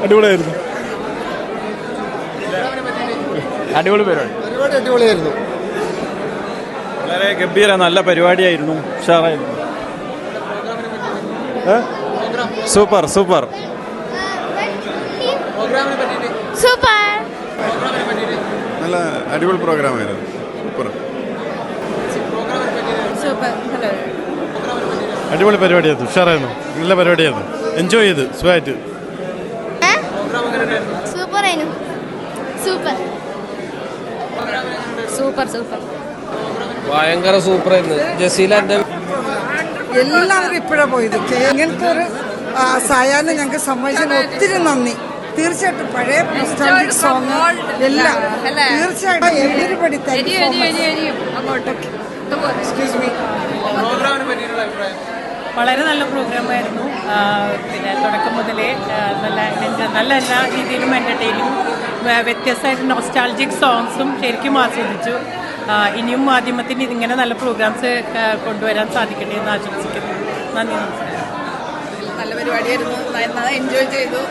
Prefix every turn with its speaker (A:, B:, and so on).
A: അടിപൊളിയായിരുന്നു. അടിപൊളി പരിപാടി,
B: പരിപാടി അടിപൊളിയായിരുന്നു.
A: വളരെ ഗംഭീര നല്ല പരിപാടിയായിരുന്നു. ഉഷാറായിരുന്നു. Super super
C: super.
D: നല്ല അടിപൊളി പ്രോഗ്രാമായിരുന്നു. Super
C: super.
A: അടിപൊളി പരിപാടിയായിരുന്നു. ഉഷാറായിരുന്നു. നല്ല പരിപാടിയായിരുന്നു. എൻജോയ് ചെയ്ത് സുഖമായിട്ട്.
C: സൂപ്പർ ആയിരുന്നു. Super super super.
E: ഭയങ്കര സൂപ്പറായിരുന്നു. ജസീല
F: എല്ലാവരും ഇപ്പോഴാണ് പോയത്. ഇങ്ങനത്തെ ഒരു സായാഹ്നം ഞങ്ങൾക്ക് സമ്മതിച്ചതിന് ഒത്തിരി നന്ദി. തീർച്ചയായിട്ടും പഴയ നൊസ്റ്റാൾജിക് സോങ് എല്ലാം തീർച്ചയായിട്ടും everybody thank you so much. Excuse me.
G: വളരെ നല്ല പ്രോഗ്രാമായിരുന്നു. പിന്നെ തുടക്കം മുതലേ നല്ല എല്ലാ രീതിയിലും എൻ്റർടൈനിങ്, വ്യത്യസ്തമായിട്ട് നൊസ്റ്റാൾജിക് സോങ്സും ശരിക്കും ആസ്വദിച്ചു. ഇനിയും മാധ്യമത്തിന് ഇതിങ്ങനെ നല്ല പ്രോഗ്രാംസ് കൊണ്ടുവരാൻ സാധിക്കട്ടെ എന്ന് ആശംസിക്കുന്നു. നന്ദി, നമസ്കാരം.
F: നല്ല പരിപാടിയായിരുന്നു. നന്നായി എൻജോയ് ചെയ്തു.